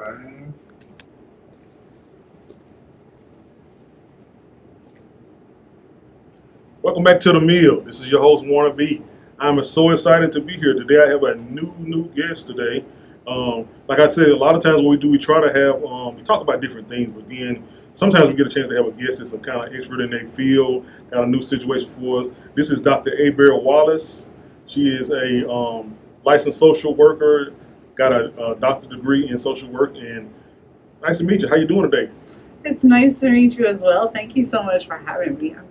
5. Welcome back to the meal. This is your host, Warner B. I'm so excited to be here today. I have a new guest today. Like I said, a lot of times what we do, we try to have, we talk about different things, but then sometimes we get a chance to have a guest that's a kind of expert in their field, kind of new situation for us. This is Dr. Hebert-Wallace. She is a licensed social worker, got a doctorate degree in social work, and nice to meet you. How you doing today? It's nice to meet you as well. Thank you so much for having me. I'm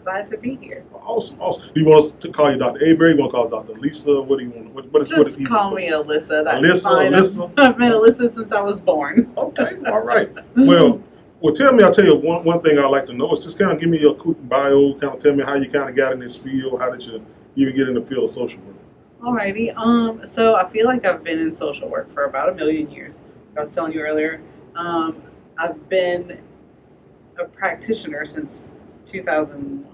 glad to be here. Awesome. Do you want us to call you Dr. Hebert? You want to call Dr. Alissa? What do you want? What is call me Alissa. That's Alissa, fine. Alissa? I've been Alissa since I was born. Okay, all right. Well, I'll tell you one thing I'd like to know is just kind of give me a quick bio, kind of tell me how you kind of got in this field. How did you even get in the field of social work? Alrighty. So I feel like I've been in social work for about 1 million years. I was telling you earlier. I've been a practitioner since 2001.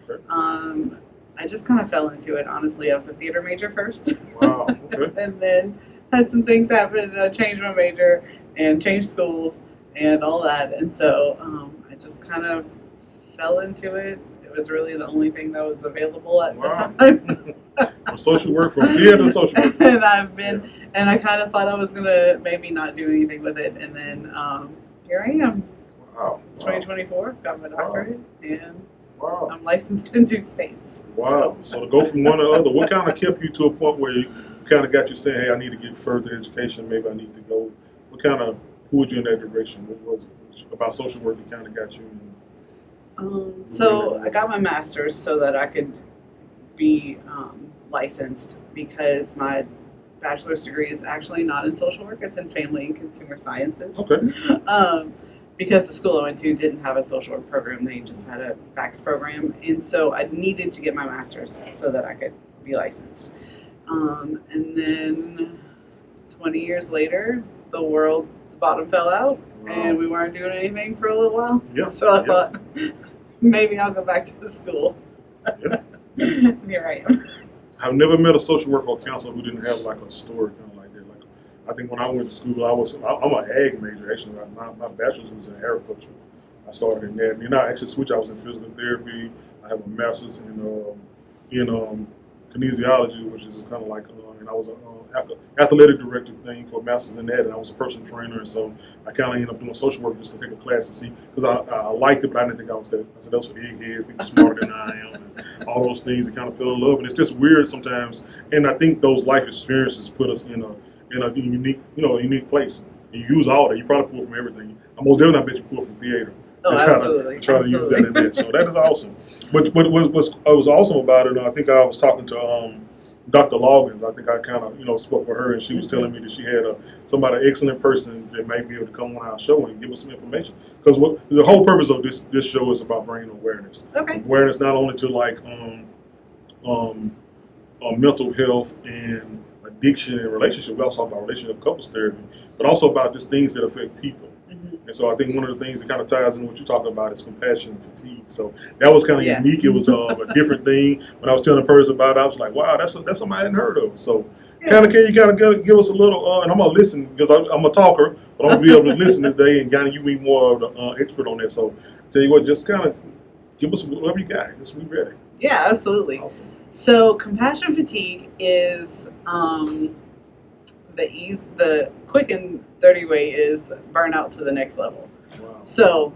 Okay. I just kind of fell into it, honestly. I was a theater major first. Wow, okay. And then had some things happen, and I changed my major and changed schools and all that. And so I just kind of fell into it. It was really the only thing that was available at the time. From social work, from theater to social work. And I kind of thought I was going to maybe not do anything with it. And then here I am. Wow. It's 2024, got my doctorate, and wow. I'm licensed in 2 states. Wow. So to go from one to the other, what kind of kept you to a point where you kind of got you saying, hey, I need to get further education, maybe I need to go? What kind of pulled you in that direction? What was it about social work that kind of got you in? So I got my master's so that I could be licensed, because my bachelor's degree is actually not in social work, it's in family and consumer sciences. Okay. Because the school I went to didn't have a social work program, they just had a VAX program, and so I needed to get my master's so that I could be licensed. And then 20 years later, the bottom fell out, and we weren't doing anything for a little while. Yeah. So I thought, maybe I'll go back to the school. Yeah. Here I am. I've never met a social worker or counselor who didn't have like a story kind of like that. Like, I think when I went to school, I'm an ag major actually. My bachelor's was in agriculture. I started in that, and then I actually switched. I was in physical therapy. I have a master's in kinesiology, which is kind of like, and I was an athletic director thing for a master's in that, and I was a personal trainer, and so I kind of ended up doing social work just to take a class to see, because I liked it, but I didn't think I was that. I said, that's for eggheads, people smarter than I am, and all those things, and kind of fell in love, and it's just weird sometimes, and I think those life experiences put us in a unique place. And you use all that. You probably pull from everything. I most definitely bet you pull from theater. Absolutely. Try to use that in that. So that is awesome. But what was awesome about it, I think I was talking to Dr. Loggins. I think I kind of spoke with her, and she was telling me that she had an excellent person that might be able to come on our show and give us some information. Because the whole purpose of this show is about bringing awareness. Okay. Awareness not only to like mental health and addiction and relationship. We also talk about relationship couples therapy, but also about just things that affect people. And so I think one of the things that kind of ties into what you're talking about is compassion and fatigue. So that was kind of unique. It was a different thing. When I was telling a person about it, I was like, wow, that's something I hadn't heard of. So can you give us a little, and I'm going to listen, because I'm a talker, but I'm going to be able to listen this day, and kind of you be more of the expert on that. So tell you what, just kind of give us whatever you got. Just be ready. Yeah, absolutely. Awesome. So compassion fatigue is the quick and dirty way is burnout to the next level. Wow. So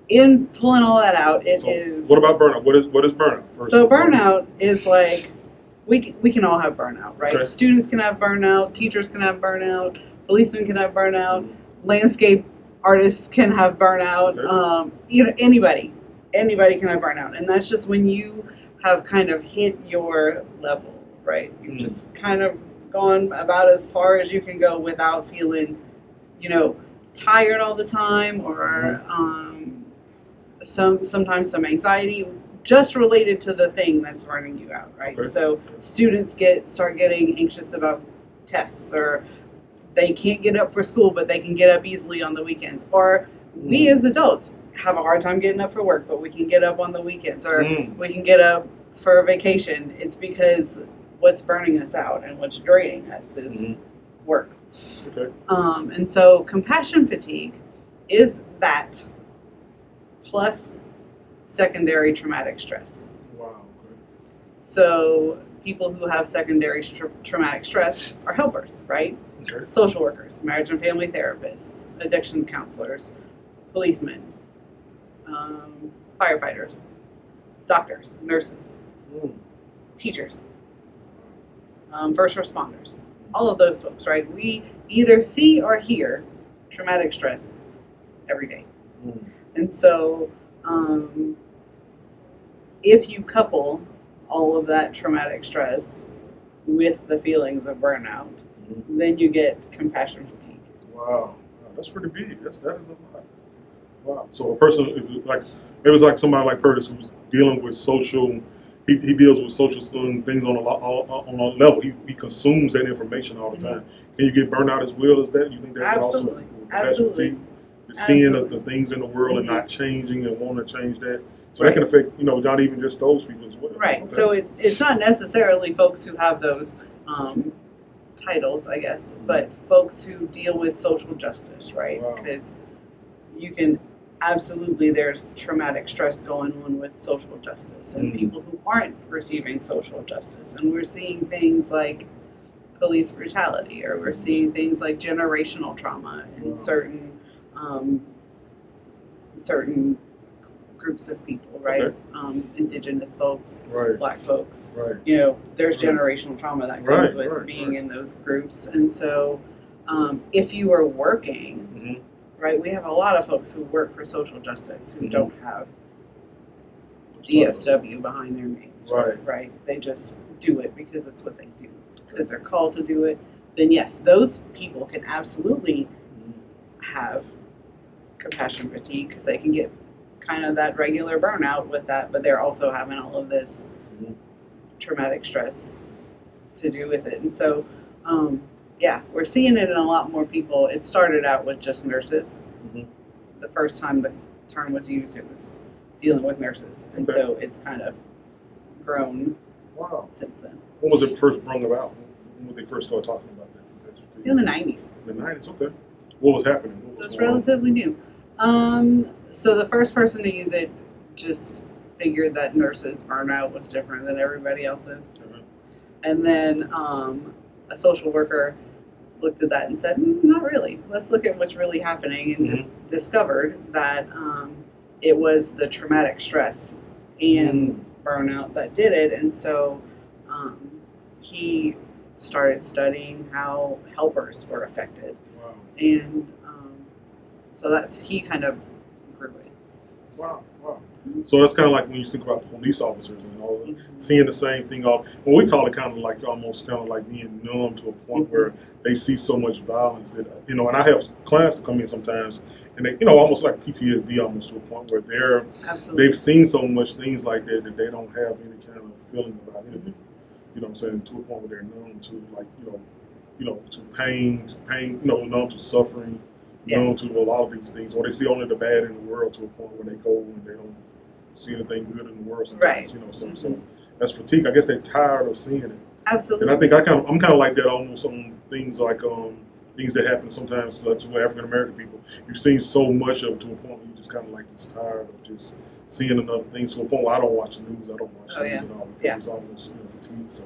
in pulling all that out, What about burnout? What is burnout? Burnout is like, we can all have burnout, right? Okay. Students can have burnout, teachers can have burnout, policemen can have burnout, landscape artists can have burnout, Okay. Anybody can have burnout, and that's just when you have kind of hit your level, right? You've just kind of gone about as far as you can go without feeling, tired all the time, or sometimes some anxiety just related to the thing that's burning you out, right? Okay. So students start getting anxious about tests, or they can't get up for school, but they can get up easily on the weekends. Or we as adults have a hard time getting up for work, but we can get up on the weekends, or we can get up for a vacation. It's because what's burning us out and what's draining us is work, Okay. And so compassion fatigue is that plus secondary traumatic stress. Wow. Okay. So people who have secondary traumatic stress are helpers, right? Okay. Social workers, marriage and family therapists, addiction counselors, policemen, firefighters, doctors, nurses, teachers, first responders, all of those folks, right? We either see or hear traumatic stress every day. And so if you couple all of that traumatic stress with the feelings of burnout, then you get compassion fatigue. Wow. That's pretty big. That is a lot. Wow. So a person, if like, maybe it's like somebody like Curtis who's dealing with social, he deals with social things on a level. He consumes that information all the time. Can you get burnout as well as that? You think that Absolutely. also Absolutely. seeing the things in the world and not changing and wanting to change that? So that can affect, not even just those people as well. Right. Okay. So it's not necessarily folks who have those titles, I guess, but folks who deal with social justice, right? Wow. Because you can absolutely, there's traumatic stress going on with social justice and people who aren't receiving social justice. And we're seeing things like police brutality, or we're seeing things like generational trauma in certain groups of people, right? Okay. Indigenous folks, Right. Black folks. Right. There's generational trauma that comes with being in those groups. And so if you are working, right, we have a lot of folks who work for social justice who don't have DSW behind their names. Right. They just do it because it's what they do, because they're called to do it. Then yes, those people can absolutely have compassion fatigue because they can get kind of that regular burnout with that, but they're also having all of this traumatic stress to do with it. And so, we're seeing it in a lot more people. It started out with just nurses. The first time the term was used, it was dealing with nurses. And so it's kind of grown since then. When was it first brought about? When did they first start talking about that? In the 90s. In the 90s, okay. What was happening? It was relatively new. So the first person to use it just figured that nurses' burnout was different than everybody else's. And then a social worker looked at that and said, not really. Let's look at what's really happening, and discovered that it was the traumatic stress and burnout that did it. And so he started studying how helpers were affected. Wow. And so he kind of grew it. Wow. So that's kind of like when you think about police officers and all, seeing the same thing. We call it kind of like almost kind of like being numb to a point where they see so much violence that, and I have clients that come in sometimes and they, almost like PTSD almost to a point where they've seen so much things like that they don't have any kind of feeling about anything. You know what I'm saying? To a point where they're numb to to pain, numb to suffering, numb to a lot of these things, or they see only the bad in the world to a point where they go and they don't see anything good in the world sometimes. So that's fatigue. I guess they're tired of seeing it. Absolutely. And I think I'm kind of like that almost on things like things that happen sometimes like to African American people. You've seen so much of it to a point where you're just kind of like just tired of just seeing enough things to a point where I don't watch the news. I don't watch news at all because it's almost fatigue. So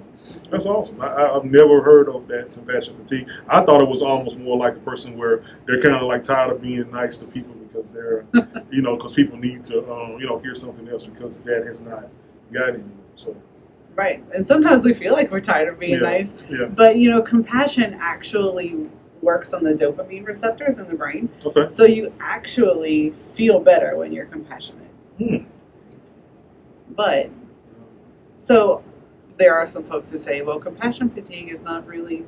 that's awesome. I've never heard of that compassion fatigue. I thought it was almost more like a person where they're kind of like tired of being nice to people because they're, because people need to, hear something else because that has not gotten anywhere. So. Right. And sometimes we feel like we're tired of being nice. Yeah. But, compassion actually works on the dopamine receptors in the brain. Okay. So you actually feel better when you're compassionate. But, so there are some folks who say, well, compassion fatigue is not really,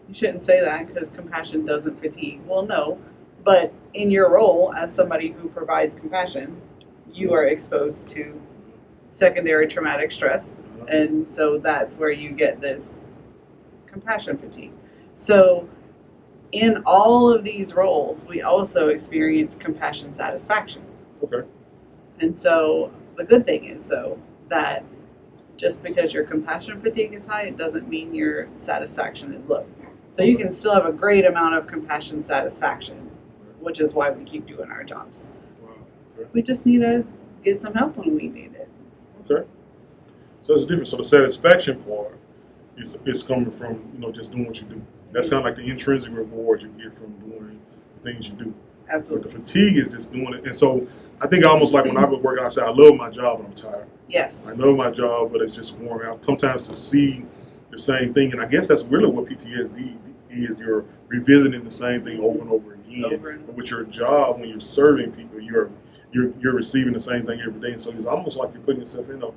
you shouldn't say that because compassion doesn't fatigue. Well, no. But in your role as somebody who provides compassion, you are exposed to secondary traumatic stress. And so that's where you get this compassion fatigue. So in all of these roles, we also experience compassion satisfaction. Okay. And so the good thing is, though, that just because your compassion fatigue is high, it doesn't mean your satisfaction is low. So you can still have a great amount of compassion satisfaction, which is why we keep doing our jobs. Wow. Okay. We just need to get some help when we need it. Okay. So it's different. So the satisfaction part is coming from, just doing what you do. That's kind of like the intrinsic reward you get from doing the things you do. Absolutely. But the fatigue is just doing it. And so I think almost like when I've been working, I say I love my job, but I'm tired. Yes. I love my job, but it's just worn out. Sometimes to see the same thing, and I guess that's really what PTSD is. You're revisiting the same thing over and over again. But with your job, when you're serving people, you're receiving the same thing every day. And so it's almost like you're putting yourself in a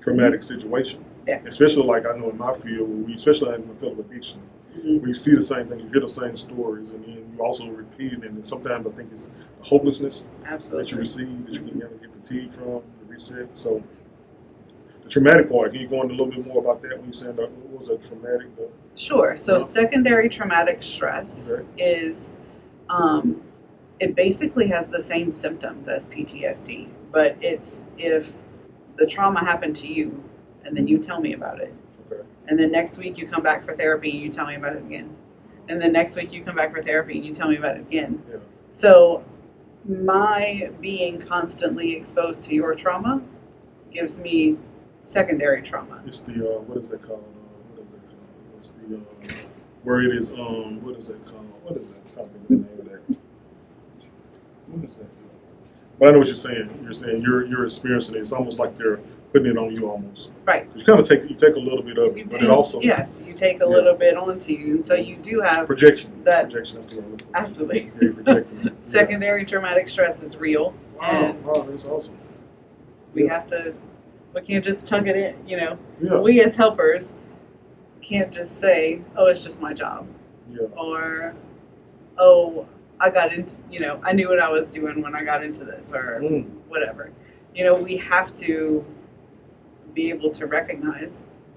traumatic situation. Yeah. Especially like I know in my field, especially in the field of addiction, where you see the same thing, you hear the same stories, and then you also repeat it. And sometimes I think it's the hopelessness that you receive, that you can get fatigued from, the reset. So the traumatic part, can you go into a little bit more about that when you're saying that, what was that traumatic? Sure. So secondary traumatic stress is, it basically has the same symptoms as PTSD, but it's if the trauma happened to you and then you tell me about it. Okay. And then next week you come back for therapy and you tell me about it again. And then next week you come back for therapy and you tell me about it again. Yeah. So my being constantly exposed to your trauma gives me secondary trauma. It's the, what is that called? It's the, where it is, what is that called? What is that? I'm trying to think of the name of that. What is that? But I know what you're saying. You're saying you're experiencing it. It's almost like they're putting it on you almost. Right. So you kind of take a little bit of it, but it also. Yes, you take a little bit onto you. And so you do have. Projection. Projection, that's the word. Absolutely. Yeah, projecting. Secondary traumatic stress is real. Wow, that's awesome. We can't just tuck it in, Yeah. We as helpers can't just say, oh, it's just my job. Yeah. Or, oh, I got into, I knew what I was doing when I got into this, or whatever. We have to be able to recognize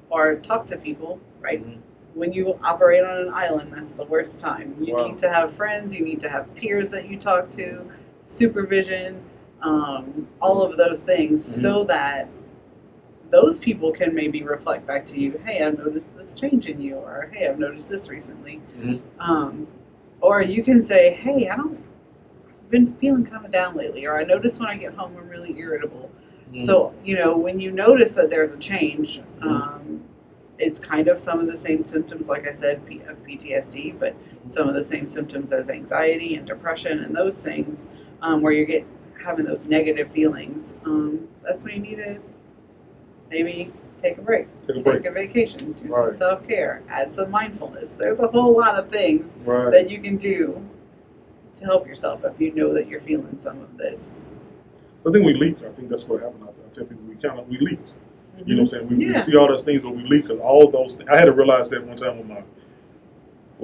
or talk to people, right? Mm-hmm. When you operate on an island, that's the worst time. You need to have friends, you need to have peers that you talk to, supervision, all of those things, so that those people can maybe reflect back to you, hey, I've noticed this change in you, or hey, I've noticed this recently. Or you can say, hey, I've been feeling kind of down lately, or I notice when I get home I'm really irritable. So, when you notice that there's a change, it's kind of some of the same symptoms, like I said, of PTSD, but some of the same symptoms as anxiety and depression and those things, where you having those negative feelings. That's when you need to maybe take a break, take a vacation, do some self-care, add some mindfulness. There's a whole lot of things that you can do to help yourself if you know that you're feeling some of this. I think we leak. I think that's what happened. I tell people we leak. You know what I'm saying? We see all those things, but we leak because all those things. I had to realize that one time with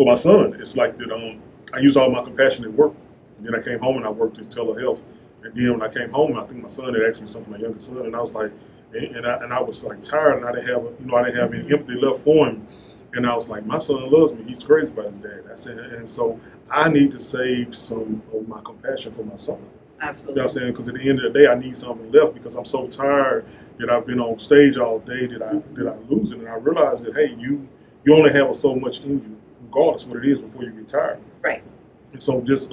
my son. It's like that. I used all my compassion at work, and then I came home and I worked in telehealth. And then when I came home, I think my son had asked me something, my youngest son, and I was like, and I was like tired, and I didn't have any empathy left for him. And I was like, my son loves me. He's crazy about his dad. I said, and so I need to save some of my compassion for my son. Absolutely. You know what I'm saying? Because at the end of the day, I need something left because I'm so tired that I've been on stage all day that I lose it. And I realized that, hey, you only have so much in you, regardless of what it is, before you get tired. Right. And so just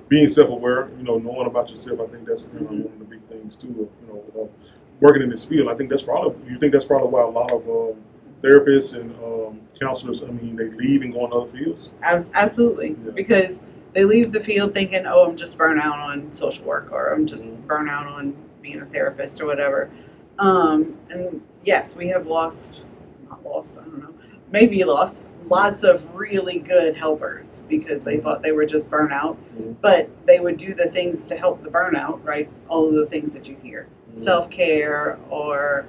being self-aware, knowing about yourself, I think that's one of the big things too. Working in this field, I think that's probably why a lot of therapists and counselors, they leave and go in other fields. Absolutely, because they leave the field thinking, oh, I'm just burnt out on social work, or I'm just burnt out on being a therapist or whatever. And yes, we have lost lots of really good helpers because they thought they were just burnt out, but they would do the things to help the burnout, right? All of the things that you hear. Self-care, or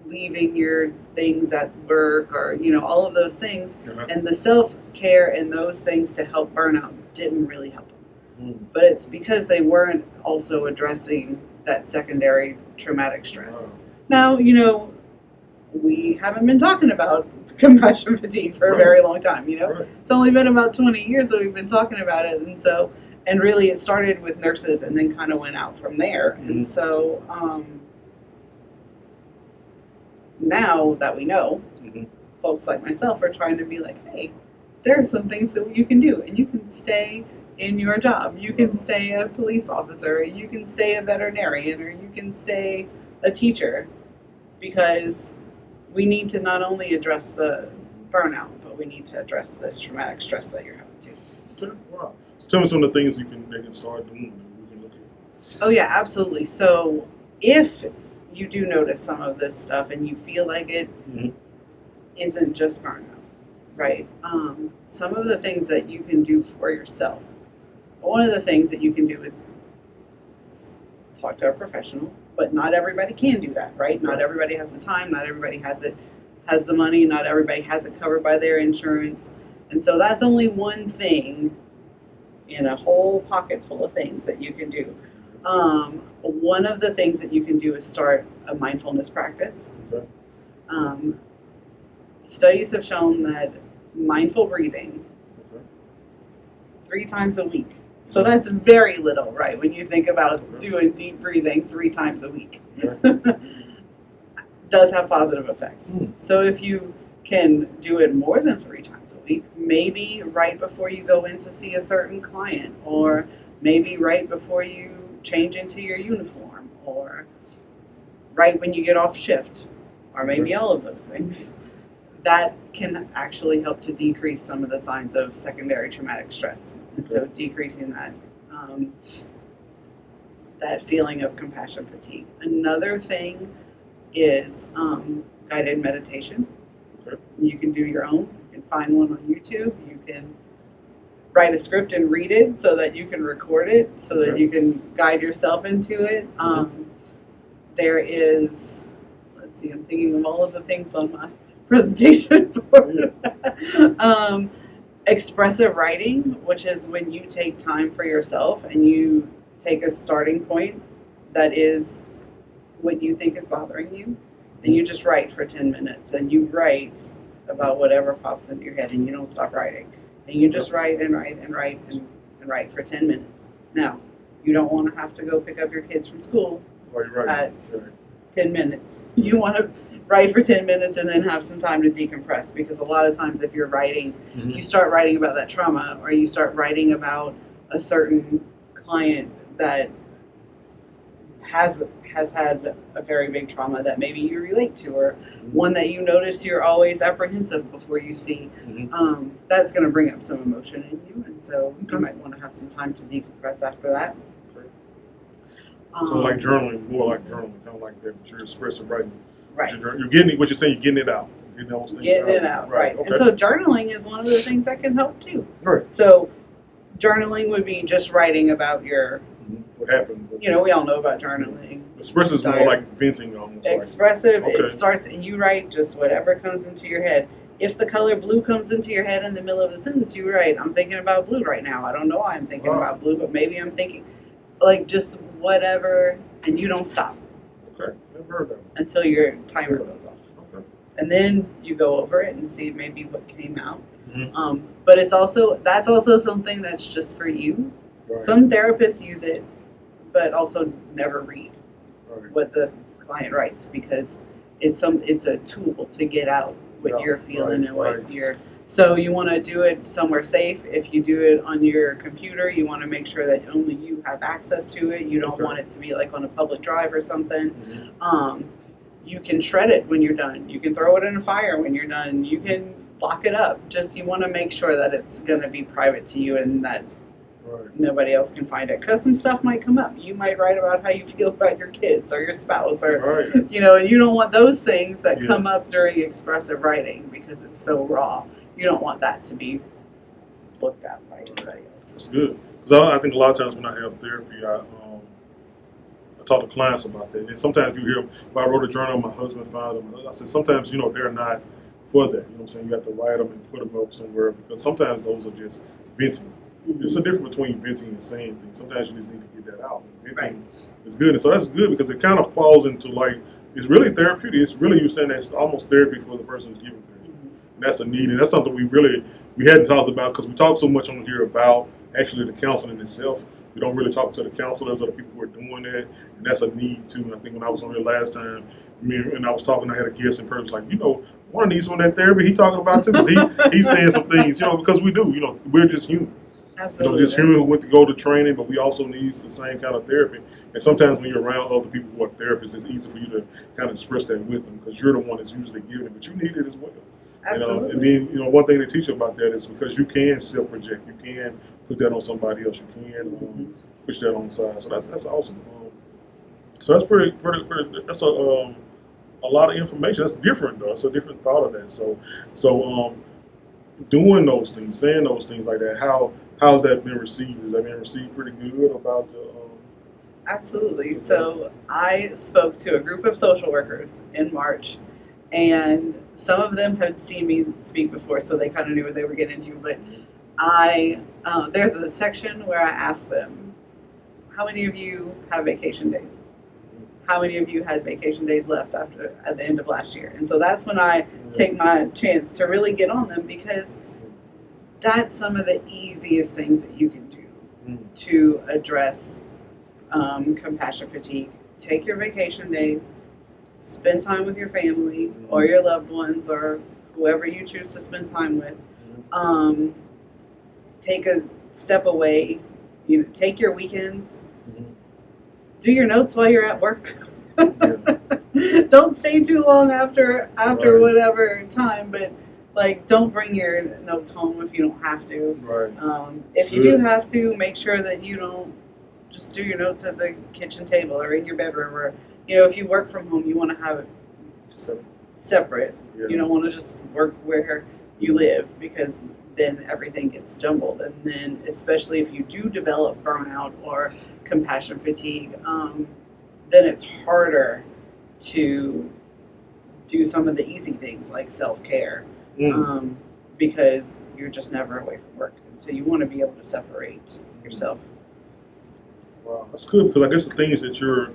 leaving your things at work, or all of those things, and the self-care and those things to help burnout didn't really help them. But it's because they weren't also addressing that secondary traumatic stress. Now, we haven't been talking about compassion fatigue for a very long time. It's only been about 20 years that we've been talking about it, and really it started with nurses and then kind of went out from there. And so now that we know, folks like myself are trying to be like, hey, there are some things that you can do, and you can stay in your job. You can stay a police officer, you can stay a veterinarian, or you can stay a teacher, because we need to not only address the burnout, but we need to address this traumatic stress that you're having too. Okay, wow. So tell me some of the things they can start doing that we can look at. Oh yeah, absolutely. So if you do notice some of this stuff and you feel like it isn't just burnout, right? Some of the things that you can do for yourself. One of the things that you can do is talk to a professional, but not everybody can do that, right? Not everybody has the time, not everybody has the money, not everybody has it covered by their insurance. And so that's only one thing in a whole pocket full of things that you can do. One of the things that you can do is start a mindfulness practice. Okay. Studies have shown that mindful breathing 3 times a week. So that's very little, right? When you think about doing deep breathing 3 times a week, does have positive effects. So if you can do it more than 3 times a week, maybe right before you go in to see a certain client, or maybe right before you change into your uniform, or right when you get off shift, or maybe all of those things, that can actually help to decrease some of the signs of secondary traumatic stress. And so decreasing that feeling of compassion fatigue. Another thing is guided meditation. You can do your own. You can find one on YouTube. You can write a script and read it so that you can record it, so that you can guide yourself into it. There is, let's see, I'm thinking of all of the things on my presentation board. Expressive writing, which is when you take time for yourself and you take a starting point that is what you think is bothering you, and you just write for 10 minutes, and you write about whatever pops into your head, and you don't stop writing, and you just write and write and write and write for 10 minutes. Now, you don't want to have to go pick up your kids from school at 10 minutes. You want to write for 10 minutes and then have some time to decompress, because a lot of times if you're writing, you start writing about that trauma, or you start writing about a certain client that has had a very big trauma that maybe you relate to, or one that you notice you're always apprehensive before you see, that's going to bring up some emotion in you, and so you might want to have some time to decompress after that. So like journaling, more like journaling, kind of like that, but you're expressive writing. Right. You're getting it, what you're saying, you're getting it out. Getting it out, right. Okay. And so journaling is one of the things that can help too. Right. So journaling would be just writing about your, what happened. You know, we all know about journaling. Expressive is more like venting almost. Expressive, it starts, and you write just whatever comes into your head. If the color blue comes into your head in the middle of a sentence, you write, I'm thinking about blue right now. I don't know why I'm thinking about blue, but maybe I'm thinking, like, just whatever, and you don't stop. Okay, never heard that. Until your timer goes off. Okay. And then you go over it and see maybe what came out. But that's also something that's just for you. Right. Some therapists use it, but also never read what the client writes, because it's a tool to get out what you're feeling and what you're. So you want to do it somewhere safe. If you do it on your computer, you want to make sure that only you have access to it. You don't want it to be like on a public drive or something. You can shred it when you're done. You can throw it in a fire when you're done. You can lock it up. Just you want to make sure that it's going to be private to you and that nobody else can find it. Because some stuff might come up. You might write about how you feel about your kids or your spouse, or you know, and you don't want those things that come up during expressive writing because it's so raw. You don't want that to be looked at by anybody else. That's good. Because I think a lot of times when I have therapy, I talk to clients about that. And sometimes you hear, well, I wrote a journal, my husband found them. I said, sometimes, you know, they're not for that. You know what I'm saying? You have to write them and put them up somewhere, because sometimes those are just venting. There's a difference between venting and saying things. Sometimes you just need to get that out. Venting is good. And so that's good, because it kind of falls into, like, it's really therapeutic. It's really, you're saying that's almost therapy for the person who's giving therapy. And that's a need, and that's something we hadn't talked about, because we talk so much on here about actually the counseling itself. We don't really talk to the counselors or the people who are doing that, and that's a need too. And I think when I was on here last time, and I was talking, I had a guest in person like, you know, want to need some of that therapy he talking about too, because he's saying some things, because we do, we're just human. Absolutely. Just human who went to go to training, but we also need the same kind of therapy. And sometimes when you're around other people who are therapists, it's easy for you to kind of express that with them because you're the one that's usually giving it, but you need it as well. Absolutely. And then, one thing they teach you about that is because you can self-project, you can put that on somebody else, you can push that on the side. So that's awesome. So that's pretty. That's a lot of information. That's different though. It's a different thought of that. So doing those things, saying those things like that, how's that been received? Has that been received pretty good about the? Absolutely. So I spoke to a group of social workers in March, and some of them had seen me speak before, so they kind of knew what they were getting into. But there's a section where I asked them, how many of you have vacation days? How many of you had vacation days left at the end of last year? And so that's when I take my chance to really get on them, because that's some of the easiest things that you can do to address compassion fatigue. Take your vacation days, spend time with your family or your loved ones or whoever you choose to spend time with. Take a step away, take your weekends. Do your notes while you're at work. Don't stay too long after right. Whatever time, but don't bring your notes home if you don't have to. Right. If you do have to, make sure that you don't just do your notes at the kitchen table or in your bedroom, or if you work from home, you want to have it separate. Yeah. You don't want to just work where you live, because then everything gets jumbled. And then especially if you do develop burnout or compassion fatigue, then it's harder to do some of the easy things like self-care, because you're just never away from work. And so you want to be able to separate yourself. Wow, that's good, because I guess the things that you're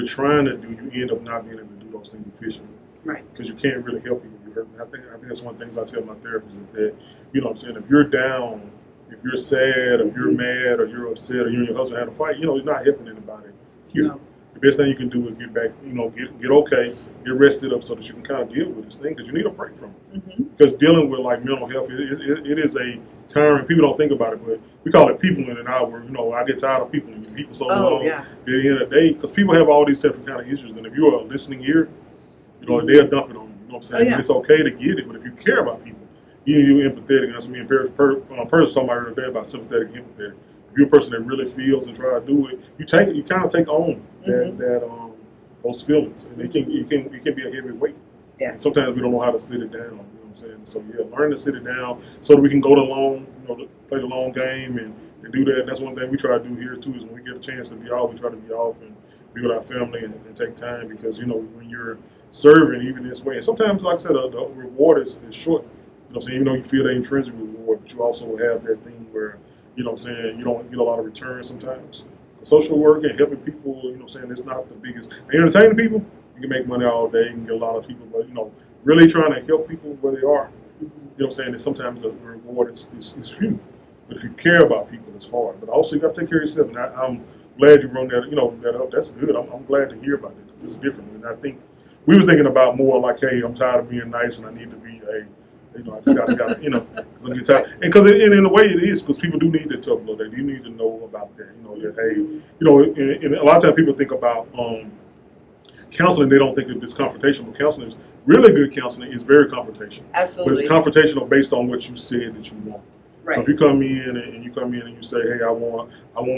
trying to do, you end up not being able to do those things efficiently. Right. Because you can't really help people if you're hurting. I think that's one of the things I tell my therapists is that, what I'm saying, if you're down, if you're sad, or you're mad, or you're upset, or you and your husband had a fight, you're not helping anybody here. No. The best thing you can do is get back, get okay, get rested up so that you can kind of deal with this thing, because you need a break from it. Because dealing with mental health, it is a tiring. People don't think about it, but we call it people in an hour. I get tired of people so long. Yeah. At the end of the day, because people have all these different kind of issues, and if you're a listening ear, they'll dump it on you. You know what I'm saying? It's okay to get it, but if you care about people, you're empathetic. And that's what me and Per's talking about earlier about sympathetic and empathetic. If you're a person that really feels and try to do it, you kind of take on those feelings, and it can be a heavy weight. Yeah. And sometimes we don't know how to sit it down. You know what I'm saying? So learn to sit it down so that we can go play the long game and do that. And that's one thing we try to do here too. Is when we get a chance to be off, we try to be off and be with our family and take time, because when you're serving even this way, and sometimes, like I said, the reward is short. Even though you feel the intrinsic reward, but you also have that thing where, you don't get a lot of return sometimes. Social work and helping people, it's not the biggest. And entertaining people, you can make money all day, you can get a lot of people, but, really trying to help people where they are, is sometimes the reward is few. But if you care about people, it's hard. But also, you got to take care of yourself. And I'm glad you brought that, that up. That's good. I'm glad to hear about it, because it's different. And I think we was thinking about more like, hey, I'm tired of being nice and I need to be I just gotta, because I'm getting tired. And because in a way it is, because people do need that tough love. They do need to know about that. That hey, and a lot of times people think about counseling. They don't think of this confrontational. Counseling is really good. Counseling is very confrontational. Absolutely. But it's confrontational based on what you said that you want. Right. So if you come in and you say, hey, I want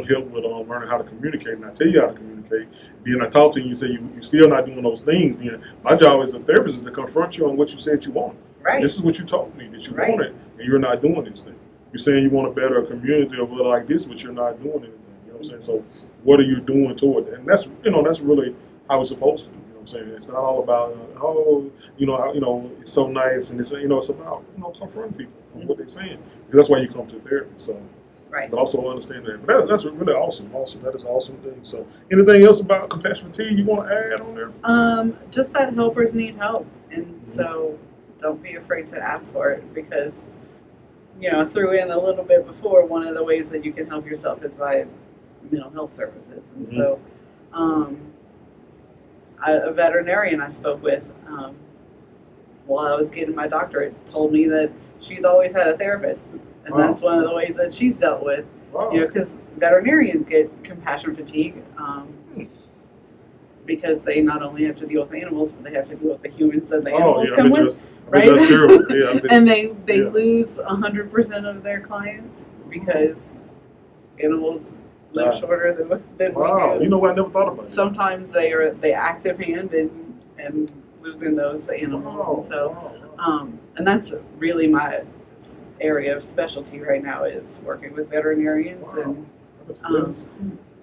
help with learning how to communicate, and I tell you how to communicate, then I talk to you and you say you're still not doing those things, then my job as a therapist is to confront you on what you said you want. Right. This is what you told me that you wanted, and you're not doing this thing. You're saying you want a better community of like this, but you're not doing anything. You know what I'm saying? So what are you doing toward that? And that's that's really how it's supposed to be. You know what I'm saying? It's not all about it's so nice, and it's it's about confronting people on what they're saying, because that's why you come to therapy. So. Right. But also understand that. But that's really awesome. That is an awesome thing. So anything else about compassion fatigue you want to add on there? Just that helpers need help, and so don't be afraid to ask for it, because I threw in a little bit before, one of the ways that you can help yourself is via mental health services. And so a veterinarian I spoke with while I was getting my doctorate, told me that she's always had a therapist, and Wow. that's one of the ways that she's dealt with. Wow. Because veterinarians get compassion fatigue because they not only have to deal with animals, but they have to deal with the humans that the animals come with. Right? That's terrible. Yeah, and they lose 100% of their clients because animals live shorter than we do. You know what? I never thought about it. Sometimes they are the active hand in losing those animals. And that's really my area of specialty right now is working with veterinarians.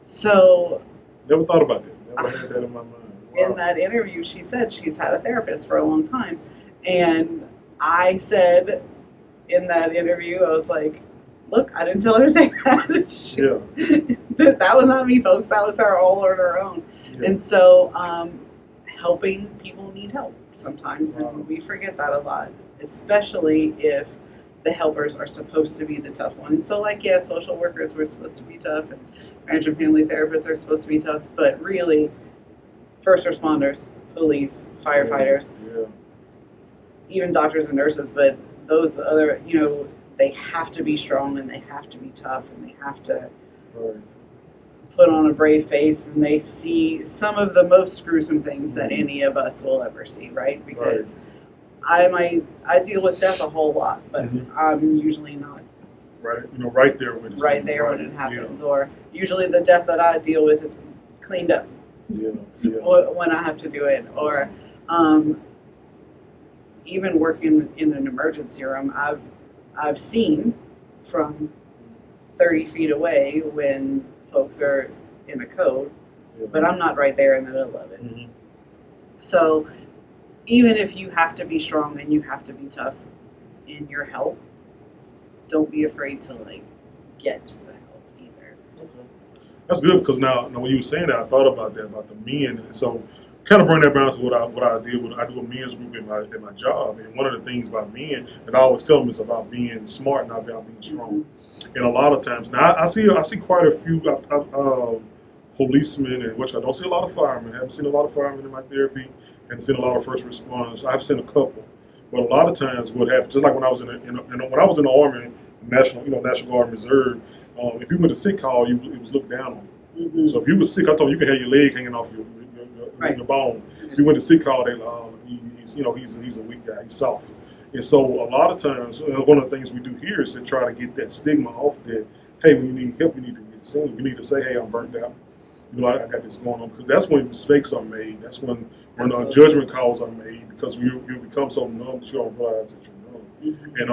So never thought about that. Never had that in my mind. In that interview, she said she's had a therapist for a long time. And I said in that interview, I was like, look, I didn't tell her to say that. That was not me, folks. That was her all on her own. Yeah. And so helping people need help sometimes. And we forget that a lot, especially if the helpers are supposed to be the tough ones. So social workers were supposed to be tough and marriage and family therapists are supposed to be tough. But really, first responders, police, firefighters, even doctors and nurses, but those other, they have to be strong and they have to be tough and they have to put on a brave face, and they see some of the most gruesome things that any of us will ever see, right? Because I deal with death a whole lot, but I'm usually not right there when it happens, or usually the death that I deal with is cleaned up when I have to do it, or even working in an emergency room, I've seen from 30 feet away when folks are in a code, but I'm not right there in the middle of it. Mm-hmm. So even if you have to be strong and you have to be tough in your help, don't be afraid to get to the help either. Okay. That's good, because now when you were saying that, I thought about that, about the men, and so kind of bring that back to what I deal with. I do a men's group in my job, and one of the things about men, and I always tell them, is about being smart, not about being strong. Mm-hmm. And a lot of times, now I see quite a few policemen, and which I don't see a lot of firemen. I haven't seen a lot of firemen in my therapy, and seen a lot of first responders. I've seen a couple, but a lot of times what happens, just like when I was in the Army, National Guard and Reserve, if you went to sick call, it was looked down on. Mm-hmm. So if you were sick, I told you can have your leg hanging off your bone. If you went to sick call, they like, oh, he's a weak guy, he's soft. And so a lot of times, one of the things we do here is to try to get that stigma off that, hey, when you need help, you need to get seen. You need to say, hey, I'm burnt out. I got this going on, because that's when mistakes are made. That's when judgment calls are made, because you become so numb that you don't realize that you're numb. Mm-hmm.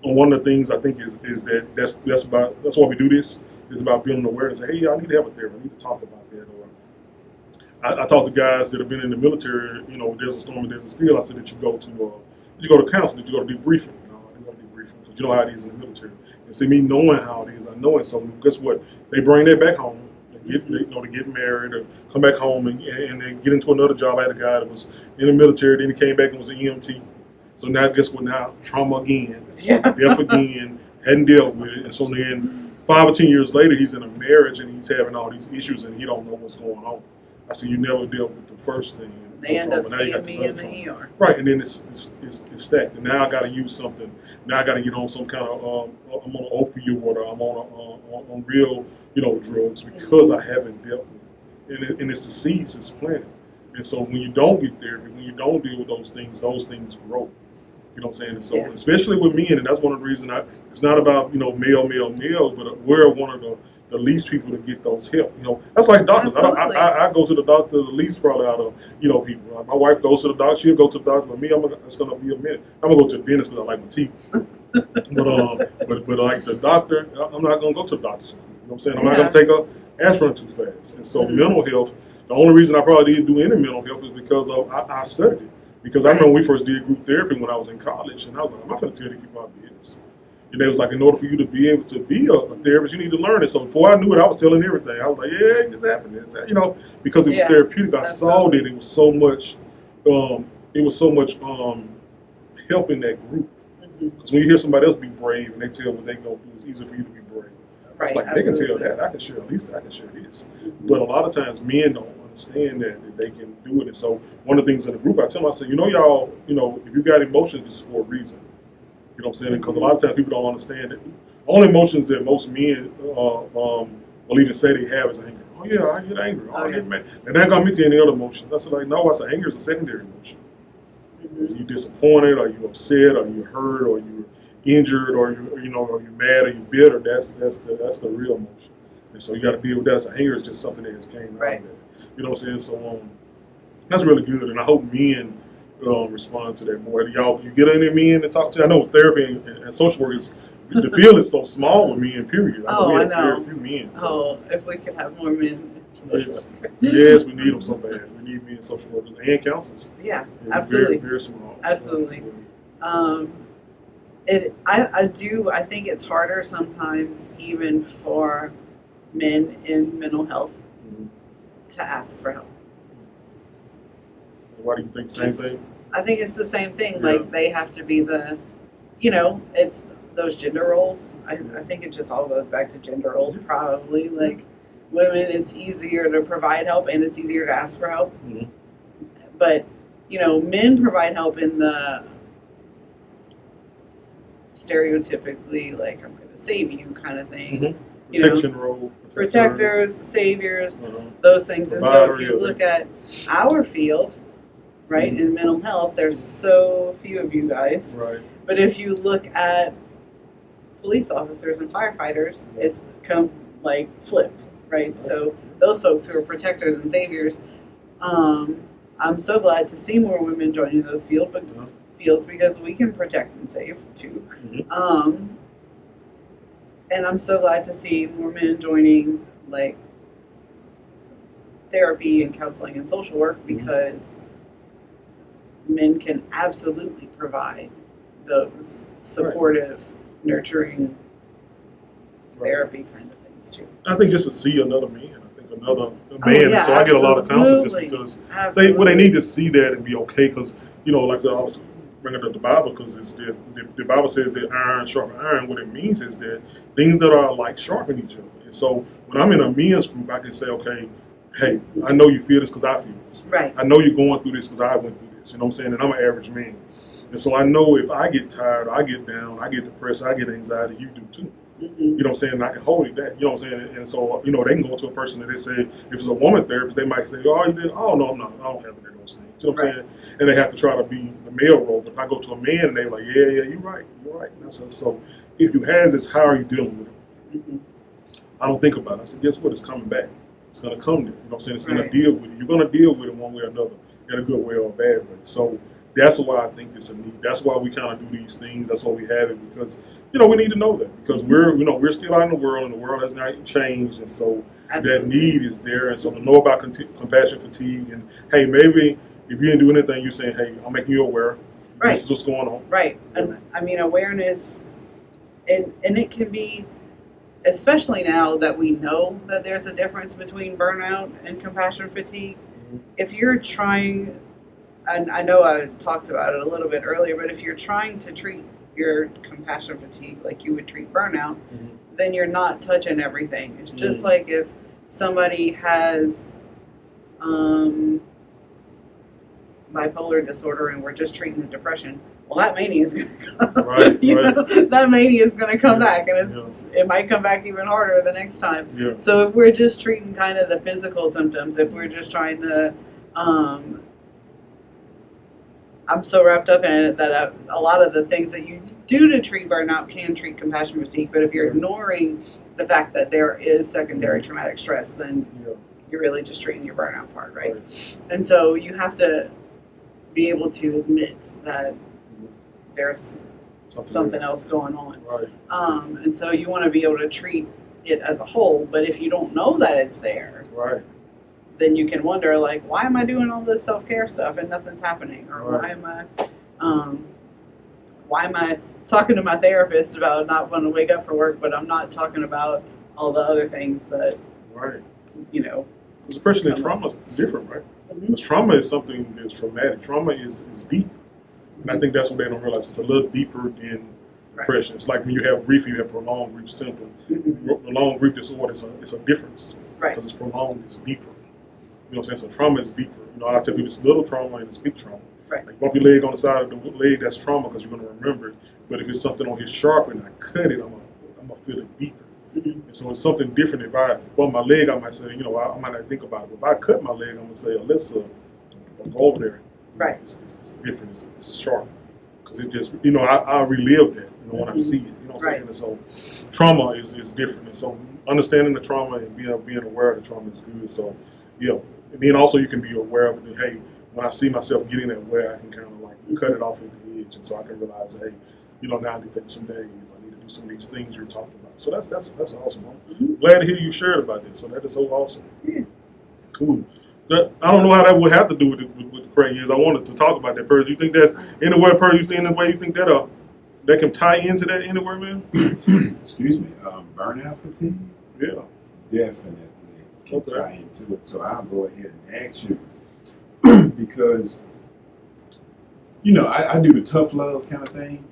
And one of the things I think is that's why we do this, is about building awareness. Hey, I need to have a therapist. I need to talk about that. Or I talk to guys that have been in the military. There's a storm and there's a still. I said, did you go to counseling? Did you go to debriefing? No, I didn't go to debriefing, because you know how it is in the military. And see, me knowing how it is, I know it. So guess what? They bring that back home. They get married, or come back home and they get into another job. I had a guy that was in the military, then he came back and was an EMT. So now, guess what? Now trauma again, death again, hadn't dealt with it, and so then 5 or 10 years later, he's in a marriage and he's having all these issues and he don't know what's going on. I said, you never dealt with the first thing. They end up seeing me in the ER. Right, and then it's stacked. And now I got to use something. Now I got to get on some kind of I'm on opioid, or I'm on real drugs, because I haven't dealt with it. And it's the seeds it's planted. And so when you don't get therapy, when you don't deal with those things grow. You know what I'm saying? And so especially with men, and that's one of the reasons it's not about male, but we're one of the least people to get those help. That's like doctors. I go to the doctor the least probably out of people. My wife goes to the doctor. She'll go to the doctor. But me, it's gonna be a minute. I'm gonna go to the dentist because I like my teeth. but like the doctor, I'm not gonna go to the doctor. You know what I'm saying? I'm not gonna take a aspirin too fast. And so mental health. The only reason I probably didn't do any mental health is because I studied it. Because I remember when we first did group therapy when I was in college, and I was like, I'm not going to tell these people my business. And they was like, in order for you to be able to be a therapist, you need to learn it. So before I knee it, I was telling everything. I was like, yeah, this happened, because it was therapeutic. I saw that it was so much, help in that group. Because when you hear somebody else be brave and they tell what they go through, it's easier for you to be brave. It's like, they can tell that. I can share at least I can share this. But a lot of times men don't understand that they can do it. And so one of the things in the group, I tell them, I say, y'all, if you got emotions, it's for a reason. You know what I'm saying? Because a lot of times people don't understand it. Only emotions that most men will even say they have is anger. Oh yeah, I get angry. Oh, I get mad. And that got me to any other emotions. I said, like, no, I said anger is a secondary emotion. So you're disappointed, or you're upset, or you're hurt, or you're injured, or or you're mad, or you're bitter. That's the real emotion. And so you got to deal with that. So anger is just something that just came out of that. You know what I'm saying? So that's really good, and I hope men respond to that more. Y'all, you get any men to talk to? I know therapy and social work is the field is so small with men. Period. I know. Very few men. So. If we could have more men. Yes, we need them so bad. We need men social workers and counselors. Yeah, and absolutely. Very, very small. Absolutely. I think it's harder sometimes, even for men in mental health, to ask for help. Why do you think same thing? I think it's the same thing. Yeah. Like they have to be the, it's those gender roles. I think it just all goes back to gender roles probably. Like women, it's easier to provide help and it's easier to ask for help. Mm-hmm. But, men provide help in the stereotypically, like, I'm going to save you kind of thing. Mm-hmm. Protection role. Protectors, saviors, those things. And so if you look at our field, right, in mental health, there's so few of you guys. Right. But if you look at police officers and firefighters, it's flipped, right? So those folks who are protectors and saviors, I'm so glad to see more women joining those fields because we can protect and save too. Mm-hmm. And I'm so glad to see more men joining like therapy and counseling and social work because men can absolutely provide those supportive, nurturing therapy kind of things too. I think just to see another man. Another man, so I get a lot of counsel just because they need to see that and be okay. Because like I said, I was bringing up the Bible because the Bible says that iron sharpens iron. What it means is that things that are like sharpen each other. And so when I'm in a men's group, I can say, okay, hey, I know you feel this because I feel this. Right. I know you're going through this because I went through this. You know what I'm saying? And I'm an average man, and so I know if I get tired, I get down, I get depressed, I get anxiety, you do too. Mm-hmm. You know what I'm saying? And I can hold it that. You know what I'm saying? And so, they can go to a person that they say, if it's a woman therapist, they might say, oh, you did? Oh, no, I'm not. I don't have any of those things. You know what I'm saying? And they have to try to be the male role. But if I go to a man and they're like, yeah, you're right. And so if you has this, how are you dealing with it? Mm-hmm. I don't think about it. I said, guess what? It's coming back. It's going to come there. You know what I'm saying? It's going to deal with it. You're going to deal with it one way or another, in a good way or a bad way. So that's why I think it's a need. That's why we kind of do these things. That's why we have it because, we need to know that because we're still out in the world and the world has not changed. And so that need is there. And so to know about compassion fatigue and, hey, maybe if you didn't do anything, you're saying, hey, I'm making you aware. Right. This is what's going on. Right. And I mean, awareness, and it can be, especially now that we know that there's a difference between burnout and compassion fatigue. Mm-hmm. If you're trying, and I know I talked about it a little bit earlier, but if you're trying to treat your compassion fatigue like you would treat burnout, then you're not touching everything. It's just like if somebody has bipolar disorder and we're just treating the depression, well, that mania is going to come. Right, that mania is going to come back, and it might come back even harder the next time. Yeah. So if we're just treating kind of the physical symptoms, if we're just trying to I'm so wrapped up in it that a lot of the things that you do to treat burnout can treat compassion fatigue. But if you're ignoring the fact that there is secondary traumatic stress, then you're really just treating your burnout part, right? And so you have to be able to admit that there's something else going on. Right. And so you want to be able to treat it as a whole. But if you don't know that it's there, then you can wonder, like, why am I doing all this self-care stuff and nothing's happening? Or why am I talking to my therapist about not wanting to wake up for work, but I'm not talking about all the other things that, Because depression and trauma is different, right? Because trauma is something that's traumatic. Trauma is deep. And I think that's what they don't realize. It's a little deeper than depression. It's like when you have grief, you have prolonged grief symptom. Prolonged grief disorder, it's a difference. Because it's prolonged, it's deeper. You know what I'm saying? So trauma is deeper. You know, I tell people it's little trauma and it's big trauma. Right. Like bump your leg on the side of the leg, that's trauma because you're going to remember it. But if it's something on here sharp and I cut it, I'm gonna feel it deeper. Mm-hmm. And so it's something different. If I bump my leg, I might say, you know, I might not think about it. But if I cut my leg, I'm gonna say, Alissa, go over there. Right. It's different. It's sharp because it just, you know, I relive that. You know, when I see it. You know what I'm saying? And so trauma is different. And so understanding the trauma and being aware of the trauma is good. So yeah, and then also you can be aware of it. Hey, when I see myself getting that way, I can kind of like cut it off at the edge, and so I can realize, hey, you know, now I need to take some days. I need to do some of these things you're talking about. So that's awesome. I'm glad to hear you shared about this. So that is so awesome. Yeah. Cool. I don't know how that would have to do with the crazy years. I wanted to talk about that, Purge. You think that's anywhere, Purge, you see any way you think that that can tie into that anywhere, man? Excuse me. Burnout fatigue? Yeah. Definitely can tie into it. So I'll go ahead and ask you because, you know, I do the tough love kind of thing,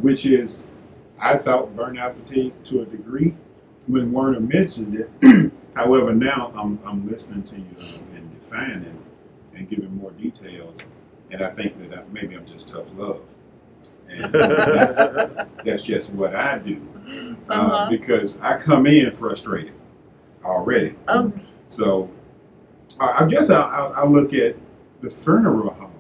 which is, I thought burnout fatigue to a degree when Werner mentioned it. However, now I'm listening to you and defining and giving more details, and I think that maybe I'm just tough love, and that's just what I do because I come in frustrated already. So I guess I look at the funeral home.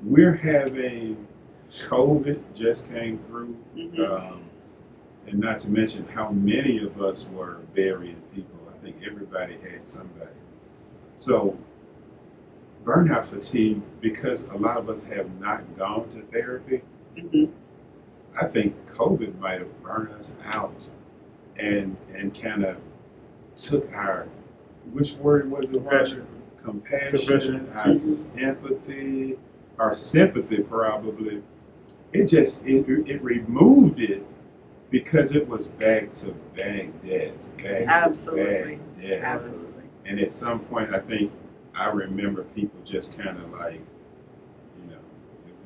We're having COVID just came through, and not to mention how many of us were burying people. I think everybody had somebody. So burnout fatigue, because a lot of us have not gone to therapy, I think COVID might have burned us out and kind of took our, which word was it? Compassion, our empathy, our sympathy probably. It removed it because it was back to back death. Absolutely. Death. Absolutely. And at some point, I think I remember people just kind of like, you know,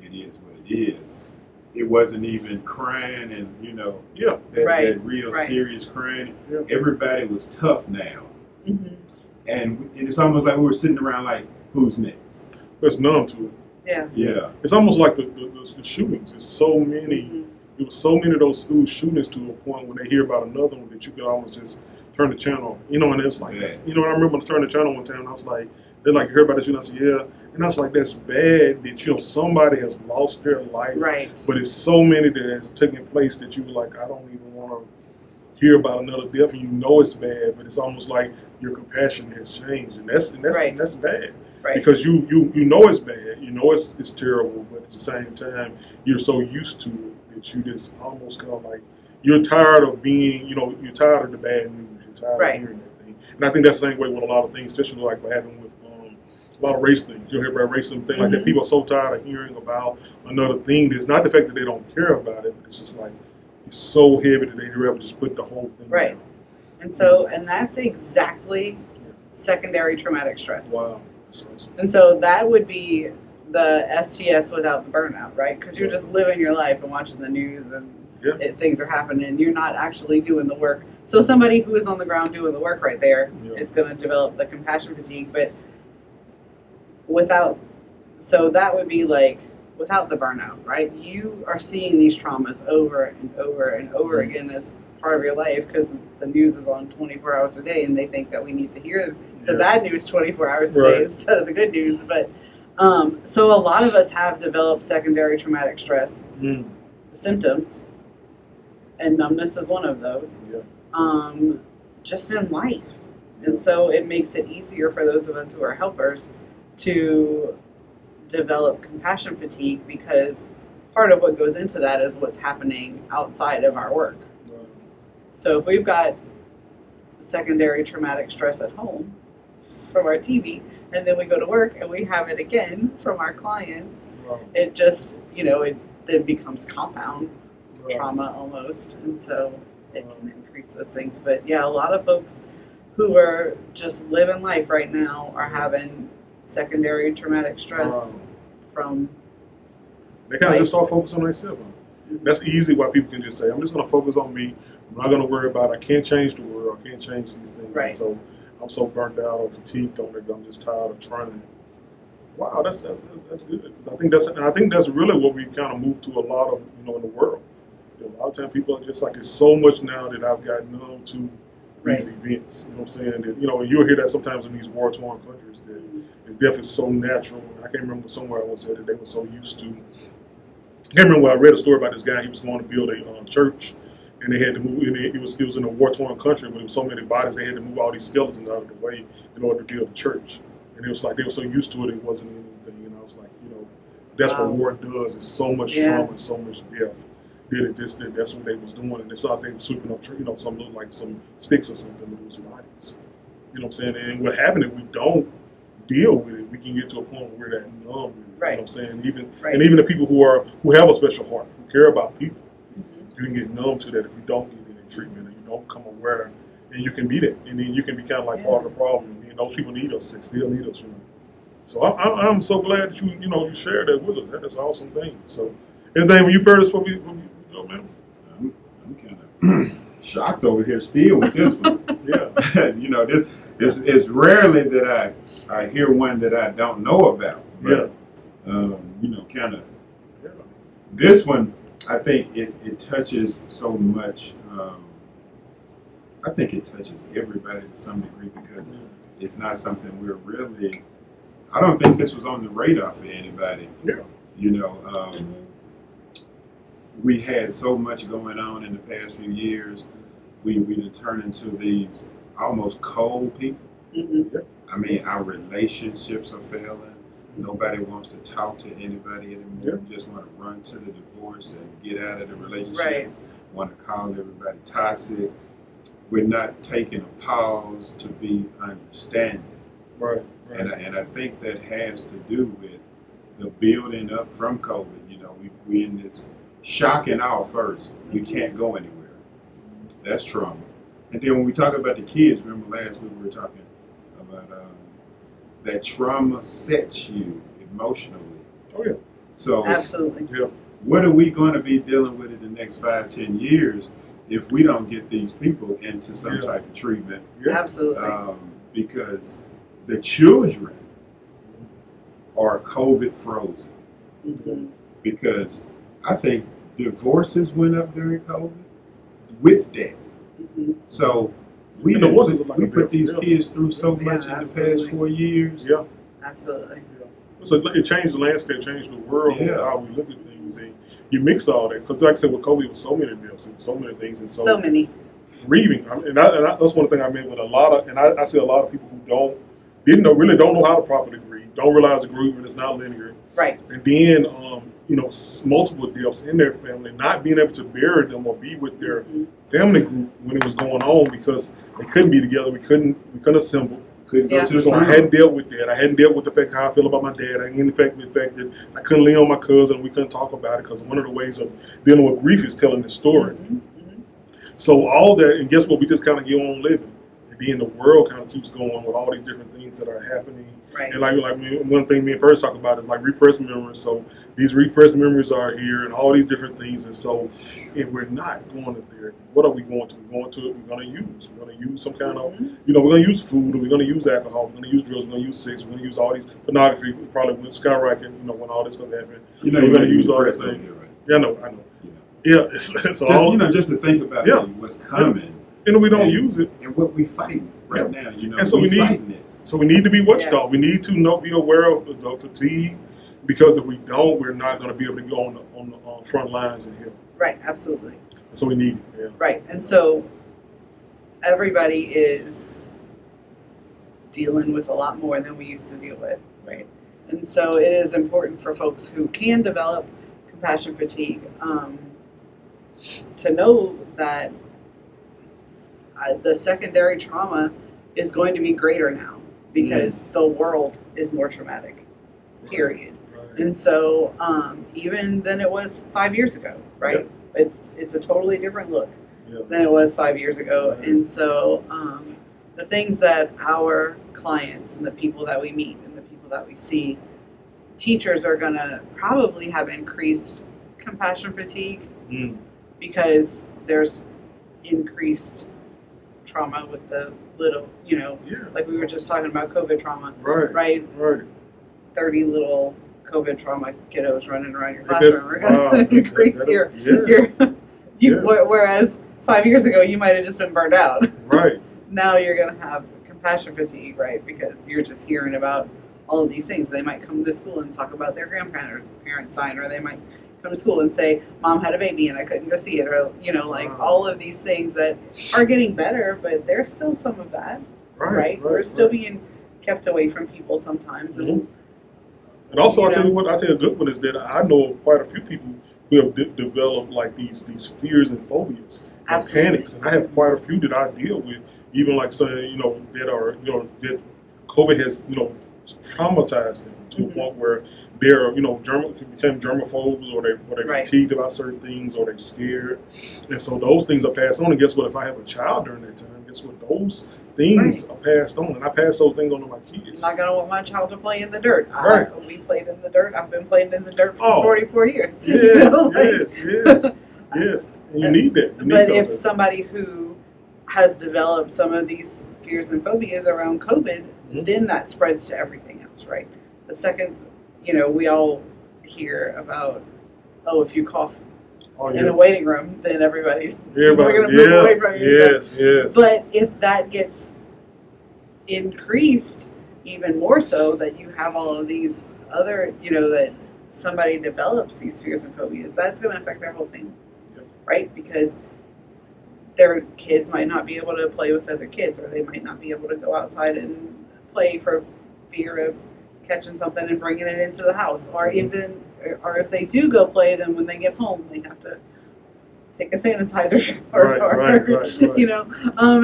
it is what it is. It wasn't even crying and, you know, that real serious crying. Yeah. Everybody was tough now. And it's almost like we were sitting around like, who's next? It's numb to it. Yeah. It's almost like the shootings. It's so many. It was so many of those school shootings to a point when they hear about another one that you could almost just turn the channel. You know, and it's like, you know, I remember turning the channel one time and I was like, they're like, you heard about this shooting? I said, yeah. And I was like, that's bad that, you know, somebody has lost their life. Right. But it's so many that has taken place that you were like, I don't even want to hear about another death. And you know it's bad, but it's almost like your compassion has changed. And that's bad. Right. Because you know it's bad, you know it's terrible, but at the same time you're so used to it that you just almost kind of like you're tired of being, you know, you're tired of the bad news, you're tired of hearing that thing. And I think that's the same way with a lot of things, especially like what happened with a lot of race things. You'll hear about racism, things like that. People are so tired of hearing about another thing. It's not the fact that they don't care about it, but it's just like it's so heavy that they'd rather just put the whole thing down. And so, and that's exactly secondary traumatic stress. Wow. And so that would be the STS without the burnout, right? Because you're just living your life and watching the news and things are happening. You're not actually doing the work. So somebody who is on the ground doing the work right there is going to develop the compassion fatigue. But so that would be like without the burnout, right? You are seeing these traumas over and over and over again as part of your life because the news is on 24 hours a day and they think that we need to hear the bad news 24 hours a day instead of the good news. But so a lot of us have developed secondary traumatic stress symptoms, and numbness is one of those, just in life. And so it makes it easier for those of us who are helpers to develop compassion fatigue because part of what goes into that is what's happening outside of our work. So if we've got secondary traumatic stress at home from our TV, and then we go to work and we have it again from our clients, it just, you know, it then becomes compound trauma almost, and so it can increase those things. But yeah, a lot of folks who are just living life right now are having secondary traumatic stress from they kind of just start focusing on themselves. That's easy why people can just say, I'm just going to focus on me, I'm not going to worry about it. I can't change the world. I can't change these things. Right. And so I'm so burnt out or fatigued on it. I'm just tired of trying. Wow, that's good, because I think that's really what we kind of move to a lot of, in the world. A lot of times people are just like, it's so much now that I've gotten numb to these events. You know what I'm saying? That, and you'll hear that sometimes in these war-torn countries that it's definitely so natural. I can't remember somewhere I was at that they were so used to. I can't remember where I read a story about this guy. He was going to build a church, and they had to move. And it was in a war-torn country, but there were so many bodies, they had to move all these skeletons out of the way in order to build a church. And it was like they were so used to it, it wasn't anything. And I was like, that's what war does. It's so much trauma and so much death. That's what they was doing, and it's like they were sweeping up, some looked like some sticks or something, but it was bodies. You know what I'm saying? And what happened if we don't deal with it, we can get to a point where we're that numb. Right. You know what I'm saying? Even the people who have a special heart, who care about people, you can get numb to that if you don't get any treatment and you don't become aware, and you can be that, and then you can be kind of like part of the problem. And those people need us, they still need us. So I'm so glad that you shared that with us. That's an awesome thing. So anything when you heard this before we go, man? I'm kind of shocked over here still with this one. Yeah. It's rarely that I hear one that I don't know about. But, kind of. Yeah. This one, I think it touches so much. I think it touches everybody to some degree because it's not something we're really. I don't think this was on the radar for anybody. Yeah. We had so much going on in the past few years. We turned into these almost cold people. I mean, our relationships are failing. Nobody wants to talk to anybody anymore. Just want to run to the divorce and get out of the relationship. Right. Want to call everybody toxic. We're not taking a pause to be understanding. Right. And I think that has to do with the building up from COVID. We in this shock and awe first. We can't go anywhere. That's trauma. And then when we talk about the kids, remember last week we were talking about that trauma sets you emotionally. Oh yeah. So absolutely. Yeah. What are we going to be dealing with in the next 5-10 years if we don't get these people into some type of treatment? Yeah. Absolutely. Because the children are COVID frozen. Because I think divorces went up during COVID with death. So we put these kids through so much in the past 4 years. Yeah. Absolutely. Yeah. So it changed the landscape, changed the world, how we look at things, and you mix all that. Because like I said, with COVID, it was so many deaths, and so many things, and so many grieving. That's one thing I met with a lot of, and I see a lot of people who really don't know how to properly grieve, don't realize the grieving is not linear. Right. And then multiple deaths in their family, not being able to bury them or be with their family group when it was going on because they couldn't be together. We couldn't assemble. So I hadn't dealt with that. I hadn't dealt with the fact how I feel about my dad. I hadn't dealt with the fact that I couldn't lean on my cousin. We couldn't talk about it because one of the ways of dealing with grief is telling the story. So all that, and guess what? We just kind of get on living. And then the world kind of keeps going with all these different things that are happening. Right. And like one thing me and First talk about is like repressed memories. So these repressed memories are here and all these different things. And so if we're not going to therapy, what are we going to? We're going to use. We're going to use some kind of, we're going to use food, or we're going to use alcohol, we're going to use drugs, we're going to use sex, we're going to use all these, pornography, probably when skyrocket, when all this stuff happened. We're going to use all this thing. Right? Yeah, I know. Yeah, it's all. Just to think about what's coming. And we don't use it. And what we fighting right now, and so we need to be watchdog. We need to be aware of the fatigue, because if we don't, we're not going to be able to go on the front lines and help. Right, absolutely. So we need it. Yeah. Right, and so everybody is dealing with a lot more than we used to deal with, right? And so it is important for folks who can develop compassion fatigue to know that the secondary trauma is going to be greater now because the world is more traumatic, period. Right. And so even than it was 5 years ago, right? Yeah. It's a totally different look than it was 5 years ago. Right. And so the things that our clients and the people that we meet and the people that we see, teachers are going to probably have increased compassion fatigue because there's increased trauma with the little, like we were just talking about COVID trauma, right? 30 little COVID trauma kiddos running around your classroom are going to increase whereas 5 years ago you might have just been burned out. Right. Now you're going to have compassion fatigue, right? Because you're just hearing about all of these things. They might come to school and talk about their grandparents dying, or they might come to school and say, Mom had a baby and I couldn't go see it, or all of these things that are getting better, but there's still some of that, right? We're still being kept away from people sometimes. And also, I'll tell you a good one is that I know quite a few people who have developed like these fears and phobias and panics, and I have quite a few that I deal with, even like saying, that are, that COVID has, traumatized them to a point where they're, became germaphobes, or they're fatigued about certain things, or they're scared. And so those things are passed on. And guess what? If I have a child during that time, guess what? Those things are passed on. And I pass those things on to my kids. I'm not going to want my child to play in the dirt. We played in the dirt. I've been playing in the dirt for 44 years. Yes, yes. And you need that. But if somebody who has developed some of these fears and phobias around COVID, then that spreads to everything else, right? The second, we all hear about, if you cough in a waiting room, then everybody's going to move away from you. Yes. But if that gets increased even more so, that you have all of these other, that somebody develops these fears and phobias, that's going to affect their whole family, right? Because their kids might not be able to play with other kids, or they might not be able to go outside and play for fear of catching something and bringing it into the house, or if they do go play, then when they get home they have to take a sanitizer shower,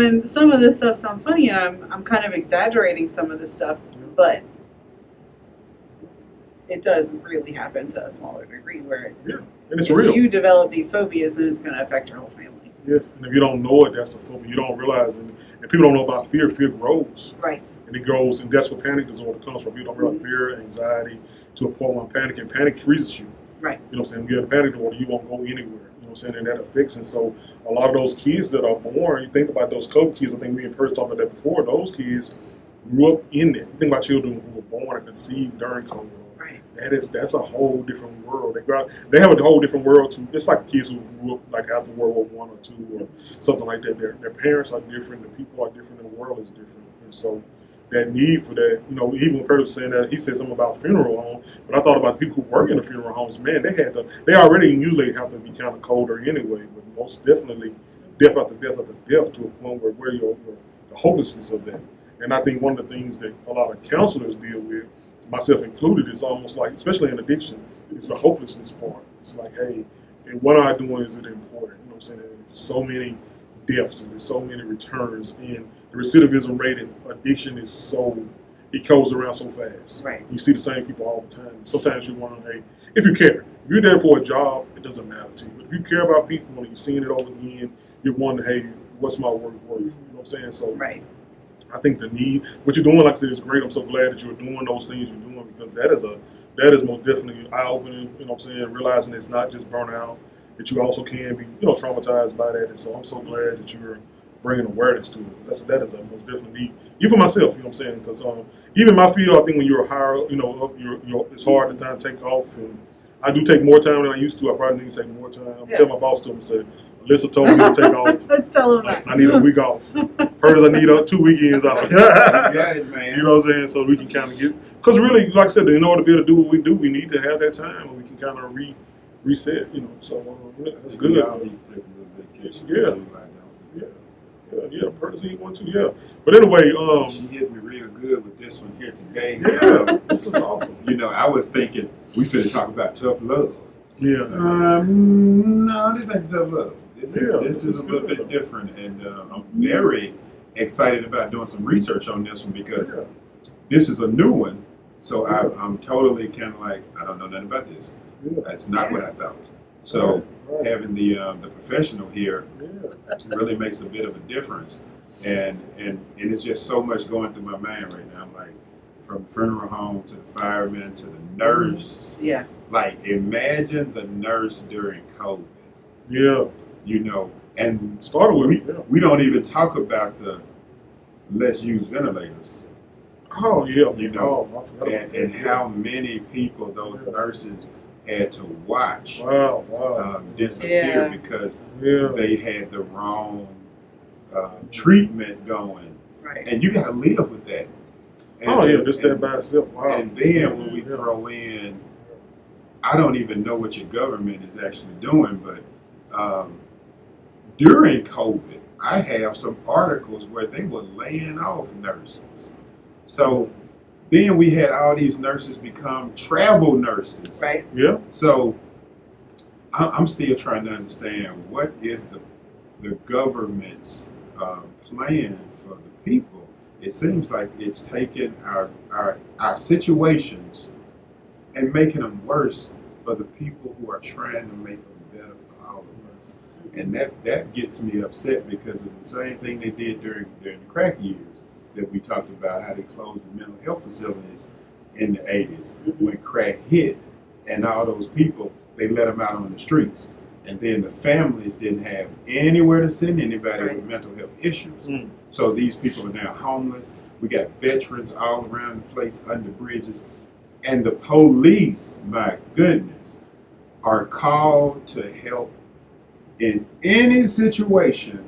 and some of this stuff sounds funny, and I'm kind of exaggerating some of this stuff, but it does really happen to a smaller degree, where and it's real. If you develop these phobias, then it's going to affect your whole family. Yes, and if you don't know it, that's a phobia. You don't realize it. And people don't know about fear. Fear grows. Right. And it grows, and that's where panic disorder comes from. You don't realize fear, anxiety, to a point where panic freezes you. Right. You know what I'm saying? When you have a panic disorder, you won't go anywhere. You know what I'm saying? And that affects. And so a lot of those kids that are born, you think about those COVID kids, I think me and Percy talked about that before, those kids grew up in that. You think about children who were born and conceived during COVID. Right. That's a whole different world. They have a whole different world too. It's like kids who grew up like after World War I or II or something like that. Their parents are different, the people are different, and the world is different. And so that need for that, even when Percy was saying that, he said something about funeral home, but I thought about the people who work in the funeral homes. Man, they already usually have to be kind of colder anyway, but most definitely death after death after death, to a point where the hopelessness of that. And I think one of the things that a lot of counselors deal with, myself included, is almost like, especially in addiction, it's the hopelessness part. It's like, hey, what am I doing? Is it important? You know what I'm saying? There's so many deaths and there's so many returns, and the recidivism rate in addiction is it goes around so fast. Right. You see the same people all the time. Sometimes you wonder, hey, if you care, if you're there for a job, it doesn't matter to you. But if you care about people and you're seeing it over again, you're wondering, hey, what's my work worth? You know what I'm saying? So right. I think the need, what you're doing, like I said, is great. I'm so glad that you're doing those things you're doing, because that is most definitely eye-opening, you know what I'm saying, realizing it's not just burnout, that you also can be, traumatized by that. And so I'm so glad that you're bringing awareness to it, because that is a most definitely need, even for myself, you know what I'm saying, because even my field, I think when you're higher, up, it's hard to take off, and I do take more time than I used to. I probably need to take more time. I'm tell my boss to him and say, Alyssa told me to take off. Tell him that. I need a week off. First, I need 2 weekends off. You got it, man. You know what I'm saying? So we can kind of get, because really, like I said, in order to be able to do what we do, we need to have that time, and we can kind of reset. So that's good. We all need to take a little vacation. Yeah, Percy one too. Yeah, but anyway, she hit me real good with this one here today. Yeah, this is awesome. I was thinking we finna talk about tough love. Yeah. No, this ain't tough love. This is a little bit different, and I'm very excited about doing some research on this one, because this is a new one. So I'm totally kind of like, I don't know nothing about this. That's not what I thought. So having the professional here really makes a bit of a difference, and it's just so much going through my mind right now. I'm like, from funeral home to the fireman to the nurse. Yeah. Like, imagine the nurse during COVID. Yeah. And Started with we don't even talk about the let's use ventilators. Oh yeah, you know, I forgot about and that. how many people those nurses had to watch Wow. disappear Yeah. because Yeah. they had the wrong treatment going, Right. and you got to live with that. And, just that by itself. Wow. And then when we throw in, I don't even know what your government is actually doing, but during COVID, I have some articles where they were laying off nurses. So then we had all these nurses become travel nurses. Right. Yeah. So I'm still trying to understand what is the government's plan for the people. It seems like it's taking our situations and making them worse for the people who are trying to make them better for all of us. And that gets me upset because of the same thing they did during the crack years that we talked about, how they closed the mental health facilities in the 80s when crack hit, and all those people, they let them out on the streets. And then the families didn't have anywhere to send anybody with mental health issues. So these people are now homeless. We got veterans all around the place under bridges. And the police, my goodness, are called to help in any situation,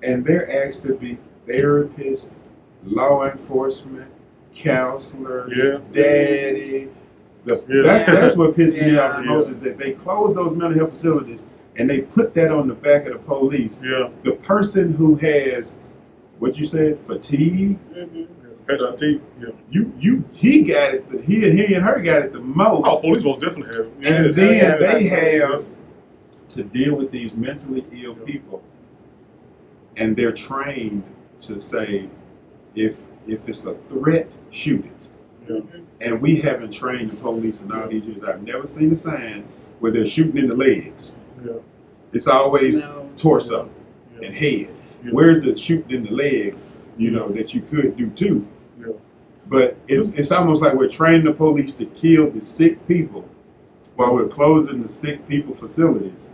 and they're asked to be therapists, law enforcement, counselors, daddy. That's what pisses me off the most is that they close those mental health facilities and they put that on the back of the police. Yeah. The person who has, what you said, fatigue. Fatigue. Yeah. He got it. He and her got it the most. Oh, police most definitely have. And then they have to deal with these mentally ill people, and they're trained to say, if it's a threat, shoot it. And we haven't trained the police in all these years. I've never seen a sign where they're shooting in the legs. It's always torso and head. Where's the shooting in the legs? That you could do too. But it's almost like we're training the police to kill the sick people while we're closing the sick people facilities,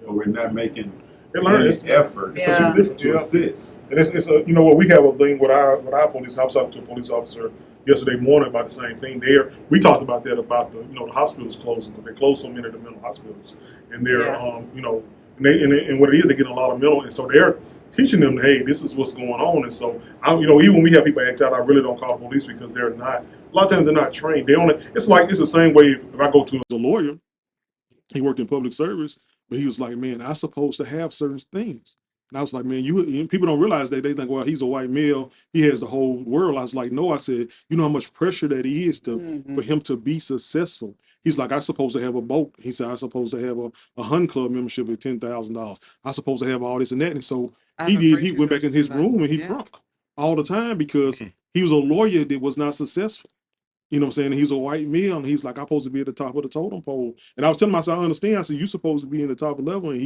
but we're not making any effort to assist. And it's what we have a thing with our police. I was talking to a police officer yesterday morning about the same thing. We talked about that about the the hospitals closing because they closed so many of the mental hospitals, and they're and what it is, they get a lot of mental, and so they're teaching them, hey, this is what's going on. And so even when we have people act out, I really don't call the police because they're not. A lot of times they're not trained. It's the same way if I go to a lawyer. He worked in public service, but he was like, man, I'm supposed to have certain things. And I was like, man, people don't realize that. They think, well, he's a white male. He has the whole world. I was like, no, I said, you know how much pressure that he is for him to be successful. He's like, I'm supposed to have a boat. He said, I'm supposed to have a Hunt Club membership with $10,000. I'm supposed to have all this and that. And so he went back in his room and he drunk all the time because he was a lawyer that was not successful. You know what I'm saying? And he's a white male, and he's like, I'm supposed to be at the top of the totem pole. And I was telling myself, I understand. I said, you're supposed to be in the top level, and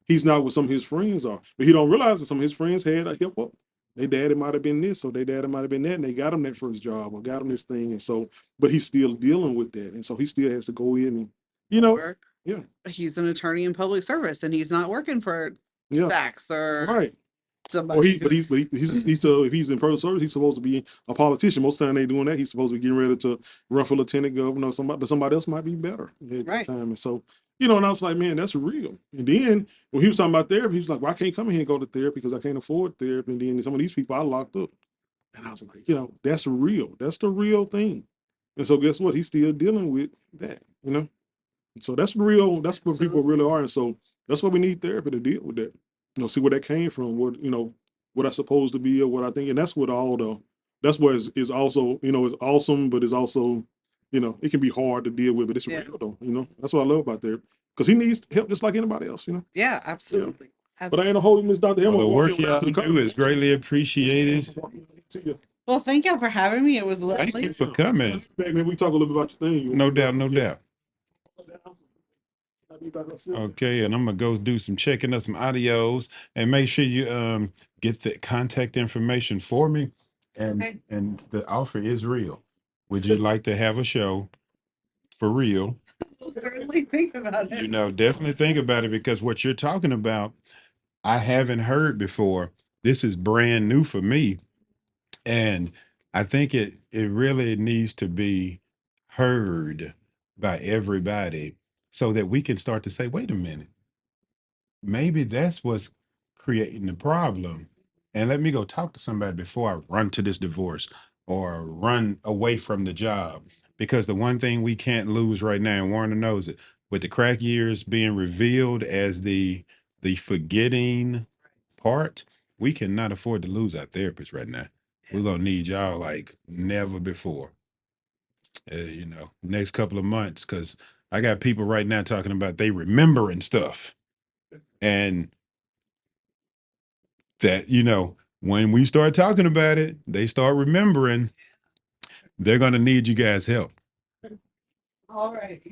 he's not what some of his friends are. But he don't realize that some of his friends had a hip up. Their daddy might have been this, or their daddy might have been that, and they got him that first job or got him this thing. And so, but he's still dealing with that. And so he still has to go in and, Or he's an attorney in public service, and he's not working for Saks or somebody. Or he's if he's in public service, he's supposed to be a politician. Most of the time they doing that, he's supposed to be getting ready to run for lieutenant governor or somebody, but somebody else might be better at that time. And so, and I was like, man, that's real. And then when he was talking about therapy, he was like, well, I can't come in here and go to therapy because I can't afford therapy. And then some of these people I locked up. And I was like, that's real. That's the real thing. And so guess what? He's still dealing with that, So that's real. That's what people really are. And so that's why we need therapy to deal with that. See where that came from, what I'm supposed to be or what I think. And that's what that's what is also, is awesome, but it's also, it can be hard to deal with, but it's real though, That's what I love about therapy. Because he needs help just like anybody else, Yeah, absolutely. But I ain't a holding this Dr. Hammer. The work y'all do is greatly appreciated. Well, thank y'all for having me. It was lovely. Thank you for coming. Maybe we talk a little bit about your thing. No doubt, no doubt. Okay, and I'm gonna go do some checking up some audios and make sure you get the contact information for me. And the offer is real. Would you like to have a show for real? We'll certainly think about it. Definitely think about it because what you're talking about, I haven't heard before. This is brand new for me. And I think it really needs to be heard by everybody so that we can start to say, wait a minute, maybe that's what's creating the problem. And let me go talk to somebody before I run to this divorce or run away from the job. Because the one thing we can't lose right now, and Warner knows it, with the crack years being revealed as the forgetting part, we cannot afford to lose our therapists right now. We're gonna need y'all like never before. Next couple of months, because I got people right now talking about they remembering stuff. And that, when we start talking about it, they start remembering, they're gonna need you guys' help. All right.